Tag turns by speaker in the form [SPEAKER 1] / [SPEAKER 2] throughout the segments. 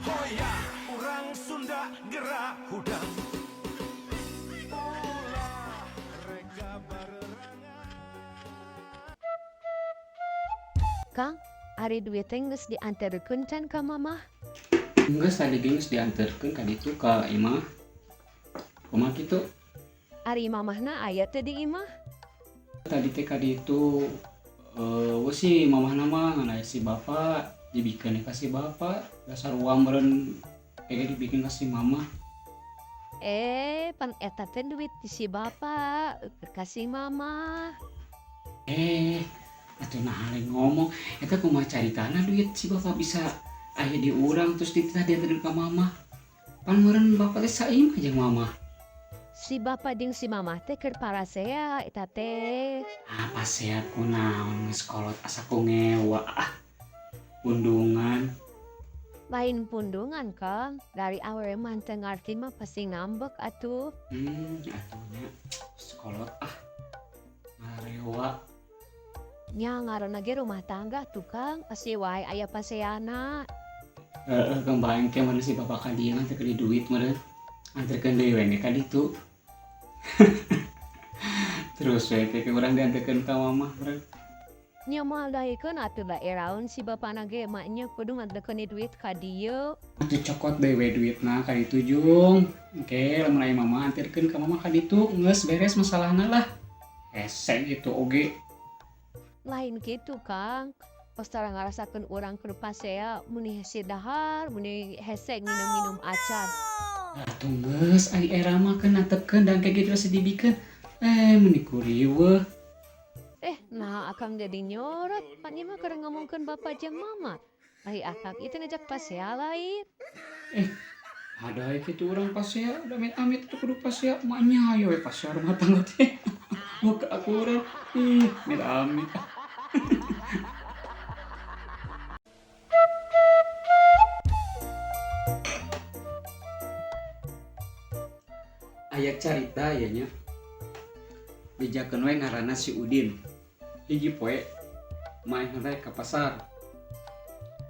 [SPEAKER 1] Hoya orang Sunda gerak hudang ulah reka barerangan.
[SPEAKER 2] Kang, ari duit teh geus dianterkeun can ka mamah?
[SPEAKER 3] Geus tadi geus dianterkeun ka ditu ka imah. Kumaha kitu?
[SPEAKER 2] Ari mamahna aya teh di imah?
[SPEAKER 3] Tadi teh ka ditu si mamahna mah ngan aya si bapak dibikeun ka si bapak, dasar uang meureun dibikin ka si mama.
[SPEAKER 2] Pan eta teh duit ti si bapak kasih mama.
[SPEAKER 3] Atuh nah lain ngomong, eta kumaha caritana duit si bapak bisa aya di urang terus dianterin ka mama. Pan meureun bapak teh saimah jeung mama.
[SPEAKER 2] Si bapak jeung si mama teh keur parasea eta teh.
[SPEAKER 3] Apa sehat kunaon geus kolot asa ku ngewa undungan.
[SPEAKER 2] Lain pundungan Kang, dari awewe mah teu ngarti mah pasti ngambek atuh.
[SPEAKER 3] Atuhnya sekolot ngarewa.
[SPEAKER 2] Nya ngaranna ge rumah tangga tuh Kang, pasti wae aya paseana.
[SPEAKER 3] Kembang ke mana si bapak ka dieu nganterkeun duit meureun. Anterkeun deui we ka ditu. Terus we teh urang dianterkeun ka mamah meureun.
[SPEAKER 2] Nya moal daekeun atuh da eraun si bapana ge emaknya kudu nganterkeun duit ka dieu.
[SPEAKER 3] Atuh cokot deui we duitna ka ditu Jung. Engke lamun aya mamah anterkeun ka mamah ka ditu, geus beres masalahna lah. Hese gitu oge.
[SPEAKER 2] Lain gitu Kang, pas tara ngarasakeun urang keur pasea muni hese dahar, muni hese nginum-nginum acan.
[SPEAKER 3] Atuh geus ari era mah keun natepkeun dan kayak gitu sedibikeun. Meni kuriweuh.
[SPEAKER 2] Nah akang jadi nyorot, pan ieu mah keur ngomongkeun bapak jeung mama. Ai akang itu ngajak pasea lain.
[SPEAKER 3] Ada kitu urang pasea, amit-amit tuh kudu pasea, maknya ayo we pasea rumah tangga teh. Muka aku urang, amit-amit. Aya carita aya nya. Dijakeun we ngaranna si Udin. Hiji poe main hendak ka pasar.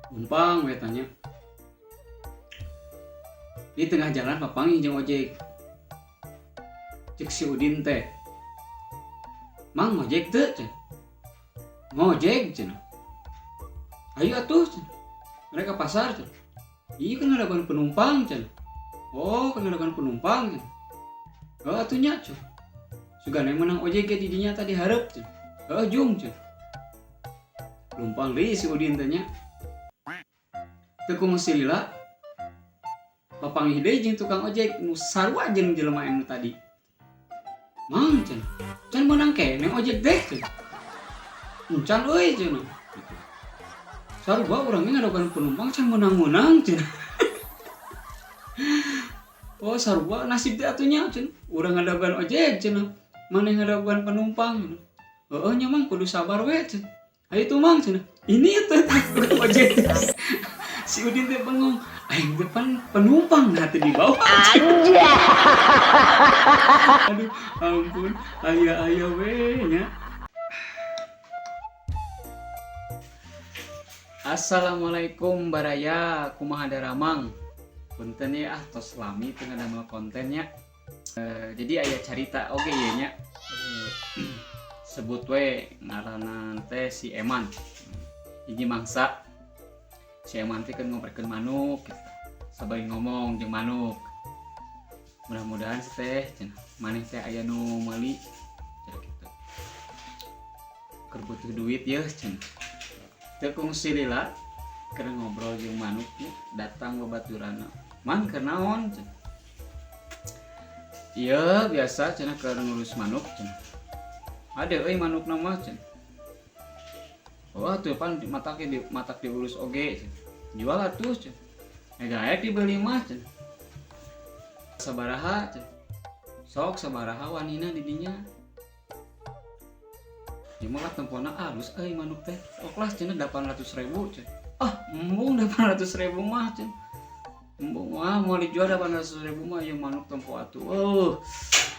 [SPEAKER 3] Numpang we tanya. Di tengah jalan papangi jeung ojek. Cek si Udin teh. Mang ngojek teu cenah. Ngojek cenah. Ayo atuh cenah. Mereka pasar cenah. Ieu kan ngadaguan penumpang cenah. Oh, kan ngadaguan penumpang cenah. Oh, atuh nya cenah. Sugana menang ojek ge di dinya tadi hareup cenah. Jung cenah. Lumpang deui si Udin teh nya. Teu kumaha si Lila. Papanggih deui jeung tukang ojek nu sarua jeung jelema anu tadi. Mang cenah. Can meunang keneh ojek teh cenah. Can euy cenah. Sarua urang ge ngadogan penumpang can meunang-meunang cenah. Oh sarua nasib teh atuh nya cenah. Urang ngadogan ojek cenah. Maneh ngadogan penumpang. Nya mang kudu sabar we cenah. Ayo tuh mang cenah. Ini teh ojek. Si Udin teh bengong. Aing depan penumpang hati di bawah. Aduh, ampun. Aya we nya. Assalamualaikum baraya, kumaha daramang. Punten ya tos lami teu ngadamel kontennya. Jadi aya carita oge ieu nya. Sebut we ngaranna teh si Eman. Hiji mangsa si Eman teh keun ngoprekeun manuk. Sabari ngomong jeung manuk. Mudah-mudahan teh cenah maneh teh aya nu meuli cenah kitu. Keur butuh duit yeuh cenah. Teu kungsi Lila keur ngobrol jeung manuk datang babaturanna. Man keur naon cenah. Ieu biasa cenah keur ngurus manuk cenah. Ade euy manukna mah cenah. Oh tuh pan matak diurus oge cenah. Jual atuh cenah. Gaek dibeli mah cenah. Sabaraha cenah. Sok sabaraha wanina di dinya. Ieu mah tempona alus euy manuk teh. Oklas cenah 800.000 cenah. Embung 800.000 mah cenah. Embung mau dijual 800.000 mah ieu manuk tempo atuh.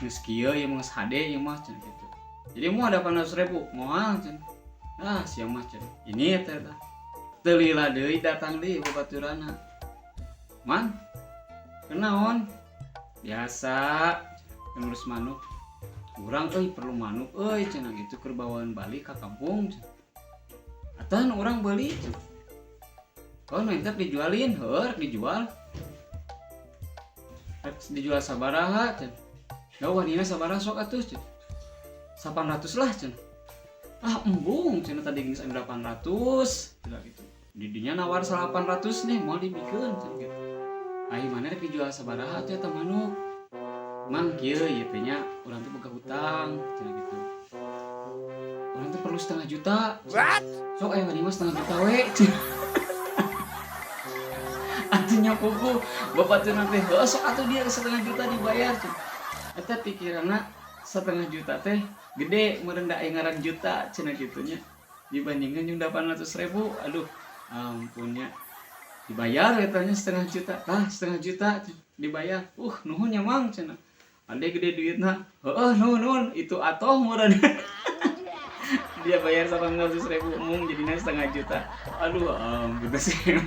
[SPEAKER 3] Geus kieu ieu mah geus hade ieu mah cenah kitu. Jadi mau 800.000 moal cenah. Sia mah cenah. Ini teh tah. Teu Lila deui datang deui babaturanna. Man, kenaon? Biasa, ngurus manuk. Urang perlu manuk cenah gitu keur bawaan balik ka kampung. Atan urang beli. Oh, nanti dijualin, dijual. Dijual sabaraha cenah. Da wanina sabaraha sok atuh cenah. 800 lah cenah. Ah embung cenah tadi geus 800 cenah gitu. Didinya nawar 800 nih mau dibikeun cenah gitu. Ai mana rek dijual sabaraha teh eta manuk? Mang kieu ieu teh nya urang teh boga hutang cenah gitu. Urang teh perlu 500 juta. What? Sok aya wanita 500 juta we. Atunya kuku bapak teh nanti sok atuh dia 500 juta dibayar cenah. Eta pikiranna 500 juta teh gede meureun da aya ngaran juta cenah kitu nya. Dibandingkan yang 800.000, aduh ampunnya dibayar etanya 500 juta. Tah 500 juta dibayar. Nuhun nya Mang cenah. Ade gede duitna. Heeh nuhun itu atoh meureun. Dia bayar 800.000 mung jadinya 500 juta. Aduh gitu sih.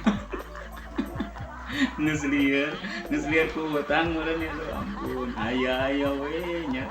[SPEAKER 3] Nges lieur ku hutang meureun ya ampun. Aya we nya.